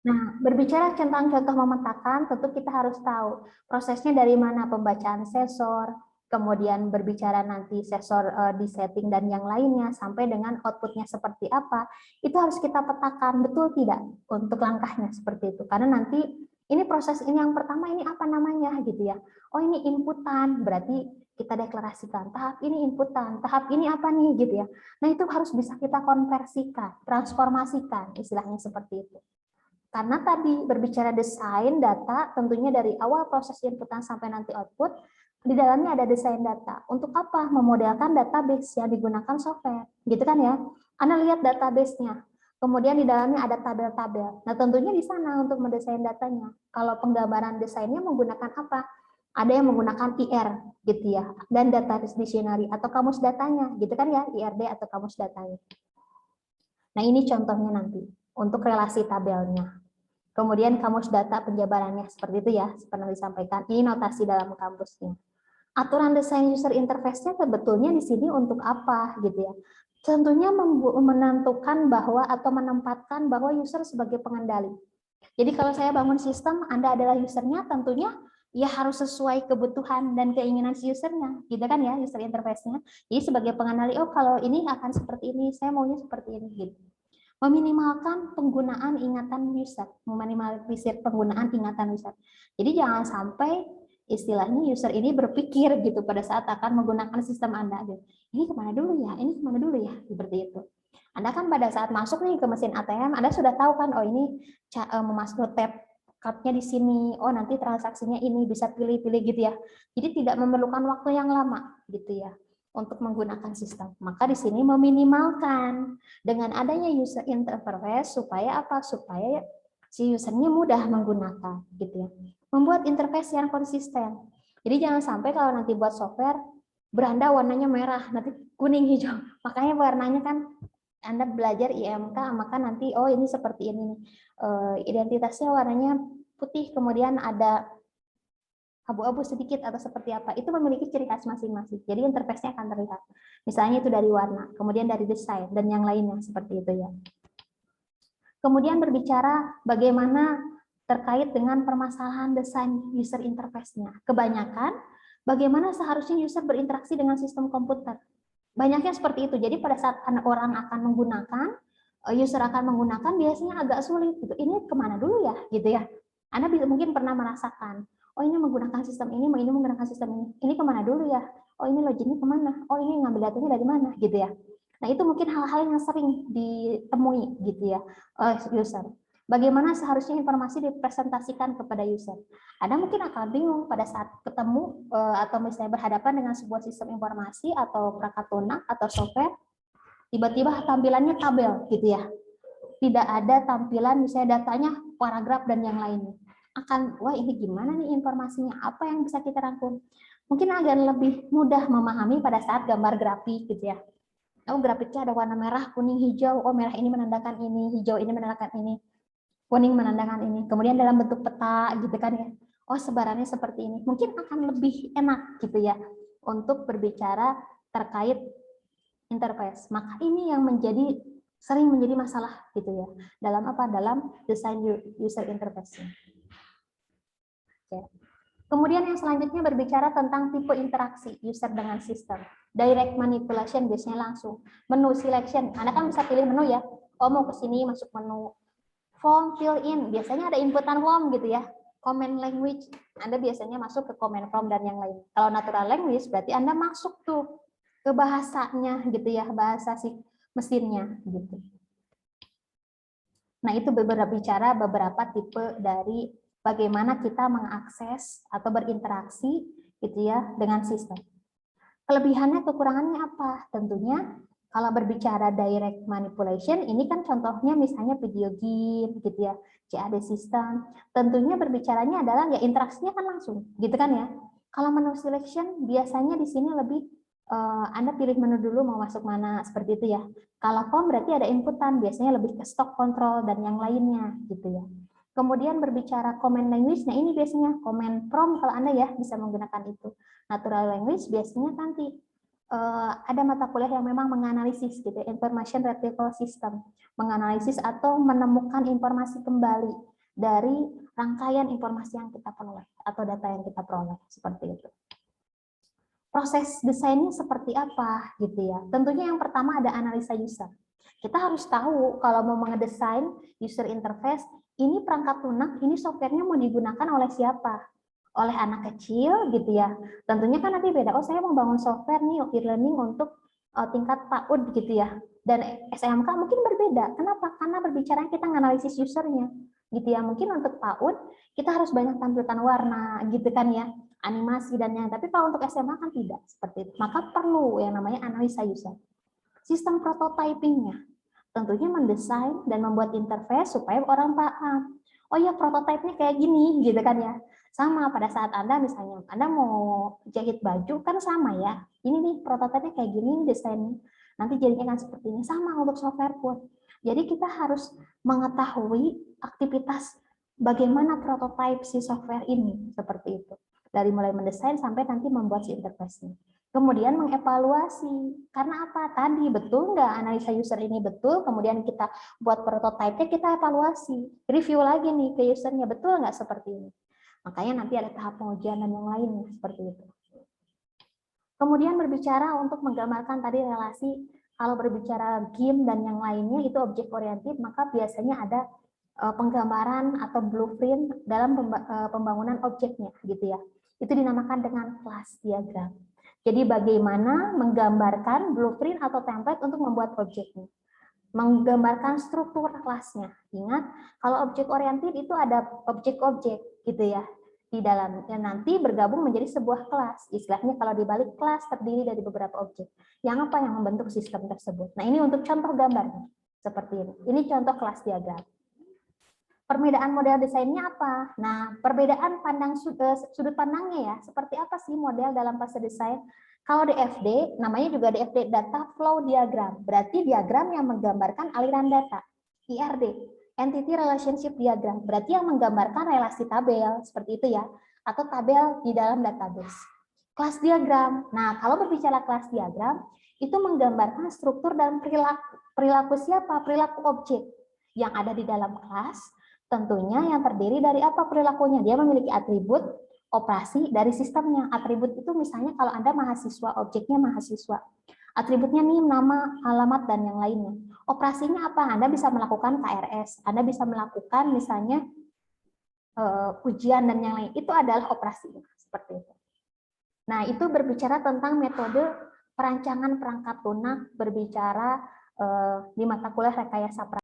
Nah, berbicara tentang contoh memetakan, tentu kita harus tahu prosesnya dari mana pembacaan sensor, kemudian berbicara nanti sensor di setting dan yang lainnya, sampai dengan outputnya seperti apa, itu harus kita petakan, betul tidak untuk langkahnya seperti itu. Karena nanti ini proses ini yang pertama ini apa namanya gitu ya. Oh ini inputan, berarti kita deklarasikan tahap ini inputan, tahap ini apa nih gitu ya. Nah itu harus bisa kita konversikan, transformasikan, istilahnya seperti itu. Karena tadi berbicara desain data, tentunya dari awal proses inputan sampai nanti output, di dalamnya ada desain data. Untuk apa? Memodelkan database yang digunakan software. Gitu kan ya? Anda lihat database-nya. Kemudian di dalamnya ada tabel-tabel. Nah, tentunya di sana untuk mendesain datanya. Kalau penggambaran desainnya menggunakan apa? Ada yang menggunakan IR gitu ya. Dan data dictionary atau kamus datanya, gitu kan ya, IRD atau kamus datanya. Nah, ini contohnya nanti untuk relasi tabelnya. Kemudian kamus data penjabarannya seperti itu ya, pernah disampaikan. Ini notasi dalam kampusnya. Aturan desain user interface-nya sebetulnya di sini untuk apa gitu ya. Tentunya menentukan bahwa atau menempatkan bahwa user sebagai pengendali. Jadi kalau saya bangun sistem, Anda adalah usernya, tentunya ya harus sesuai kebutuhan dan keinginan si usernya, gitu kan ya, user interface-nya. Jadi sebagai pengendali, oh kalau ini akan seperti ini, saya maunya seperti ini gitu. Meminimalkan penggunaan ingatan user, meminimalisir penggunaan ingatan user. Jadi jangan sampai istilahnya user ini berpikir gitu pada saat akan menggunakan sistem Anda. Ini kemana dulu ya? Ini kemana dulu ya? Seperti itu. Anda kan pada saat masuk nih ke mesin ATM, Anda sudah tahu kan, oh ini memasuk tab card-nya di sini, oh nanti transaksinya ini bisa pilih-pilih gitu ya. Jadi tidak memerlukan waktu yang lama gitu ya untuk menggunakan sistem. Maka di sini meminimalkan dengan adanya user interface supaya apa? Supaya si usernya mudah menggunakan gitu ya. Membuat interface yang konsisten. Jadi jangan sampai kalau nanti buat software beranda warnanya merah, nanti kuning hijau. Makanya warnanya kan Anda belajar IMK, maka nanti oh ini seperti ini. Identitasnya warnanya putih, kemudian ada abu-abu sedikit atau seperti apa, itu memiliki ciri khas masing-masing. Jadi interface-nya akan terlihat. Misalnya itu dari warna, kemudian dari desain, dan yang lainnya seperti itu ya. Kemudian berbicara bagaimana terkait dengan permasalahan desain user interface-nya. Kebanyakan, bagaimana seharusnya user berinteraksi dengan sistem komputer. Banyaknya seperti itu. Jadi pada saat orang akan menggunakan, user akan menggunakan, biasanya agak sulit. Gitu. Ini kemana dulu ya? Gitu ya. Anda mungkin pernah merasakan, oh ini menggunakan sistem ini menggunakan sistem ini. Ini kemana dulu ya? Oh ini loginnya kemana? Oh ini ngambil datanya dari mana? Gitu ya. Nah itu mungkin hal-hal yang sering ditemui gitu ya oleh user. Bagaimana seharusnya informasi dipresentasikan kepada user? Anda mungkin akan bingung pada saat ketemu atau misalnya berhadapan dengan sebuah sistem informasi atau perangkat lunak atau software, tiba-tiba tampilannya tabel gitu ya. Tidak ada tampilan misalnya datanya paragraf dan yang lainnya. Wah ini gimana nih informasinya? Apa yang bisa kita rangkum? Mungkin agak lebih mudah memahami pada saat gambar grafik gitu ya. Oh grafiknya ada warna merah, kuning, hijau. Oh merah ini menandakan ini, hijau ini menandakan ini, kuning menandakan ini. Kemudian dalam bentuk peta gitu kan ya. Oh sebarannya seperti ini. Mungkin akan lebih enak gitu ya untuk berbicara terkait interface. Maka ini yang sering menjadi masalah gitu ya. Dalam apa? Dalam desain user interface. Oke. Kemudian yang selanjutnya berbicara tentang tipe interaksi user dengan sistem. Direct manipulation biasanya langsung. Menu selection, Anda kan bisa pilih menu ya. Oh mau ke sini masuk menu. Form fill in, biasanya ada inputan form gitu ya. Command language, Anda biasanya masuk ke command form dan yang lain. Kalau natural language berarti Anda masuk tuh ke bahasanya gitu ya, bahasa si mesinnya gitu. Nah, itu beberapa tipe dari bagaimana kita mengakses atau berinteraksi gitu ya dengan sistem. Kelebihannya, kekurangannya apa? Tentunya kalau berbicara direct manipulation, ini kan contohnya misalnya video game gitu ya, CAD system. Tentunya berbicaranya adalah ya interaksinya kan langsung, gitu kan ya. Kalau menu selection biasanya di sini lebih Anda pilih menu dulu mau masuk mana seperti itu ya. Kalau form berarti ada inputan, biasanya lebih ke stock control dan yang lainnya gitu ya. Kemudian berbicara command language, nah ini biasanya command prompt kalau Anda ya bisa menggunakan itu. Natural language biasanya nanti ada mata kuliah yang memang menganalisis gitu, information retrieval system, menganalisis atau menemukan informasi kembali dari rangkaian informasi yang kita peroleh atau data yang kita peroleh, seperti itu. Proses desainnya seperti apa gitu ya. Tentunya yang pertama ada analisa user. Kita harus tahu kalau mau mengedesain user interface, ini perangkat lunak, ini softwarenya mau digunakan oleh siapa? Oleh anak kecil gitu ya. Tentunya kan nanti beda. Oh, saya mau bangun software nih e-learning untuk tingkat PAUD gitu ya. Dan SMK mungkin berbeda. Kenapa? Karena berbicara kita menganalisis usernya gitu ya. Mungkin untuk PAUD kita harus banyak tampilkan warna gitu kan ya, animasi dan yang. Tapi kalau untuk SMA kan tidak seperti itu. Maka perlu yang namanya analisa user. Sistem prototypingnya tentunya mendesain dan membuat interface supaya orang paham. Oh ya, prototipenya kayak gini gitu kan ya. Sama pada saat Anda misalnya Anda mau jahit baju kan sama ya. Ini nih prototipenya kayak gini desainnya. Nanti jadinya kan seperti ini. Sama untuk software pun. Jadi kita harus mengetahui aktivitas bagaimana prototipe si software ini seperti itu. Dari mulai mendesain sampai nanti membuat si interface-nya. Kemudian mengevaluasi, karena apa? Tadi betul nggak analisa user ini betul, kemudian kita buat prototipe-nya, kita evaluasi, review lagi nih ke usernya, betul nggak seperti ini. Makanya nanti ada tahap pengujian dan yang lainnya, seperti itu. Kemudian berbicara untuk menggambarkan tadi relasi, kalau berbicara game dan yang lainnya itu objek oriented, maka biasanya ada penggambaran atau blueprint dalam pembangunan objeknya, gitu ya. Itu dinamakan dengan class diagram. Jadi bagaimana menggambarkan blueprint atau template untuk membuat objeknya. Menggambarkan struktur kelasnya. Ingat, kalau objek oriented itu ada objek-objek gitu ya. Di dalamnya nanti bergabung menjadi sebuah kelas. Istilahnya kalau dibalik kelas terdiri dari beberapa objek. Yang apa yang membentuk sistem tersebut. Nah, ini untuk contoh gambarnya. Seperti ini. Ini contoh kelas diagram. Perbedaan model desainnya apa? Nah, perbedaan sudut pandangnya ya, seperti apa sih model dalam fase desain? Kalau DFD, namanya juga DFD, Data Flow Diagram, berarti diagram yang menggambarkan aliran data. IRD, Entity Relationship Diagram, berarti yang menggambarkan relasi tabel, seperti itu ya, atau tabel di dalam database. Kelas diagram, nah kalau berbicara kelas diagram, itu menggambarkan struktur dan perilaku. Perilaku siapa? Perilaku objek yang ada di dalam kelas, tentunya yang terdiri dari apa perilakunya? Dia memiliki atribut, operasi dari sistemnya. Atribut itu misalnya kalau Anda mahasiswa, objeknya mahasiswa. Atributnya nih nama, alamat, dan yang lainnya. Operasinya apa? Anda bisa melakukan KRS, Anda bisa melakukan misalnya ujian dan yang lain. Itu adalah operasi seperti itu. Nah, itu berbicara tentang metode perancangan perangkat lunak, berbicara di mata kuliah rekayasa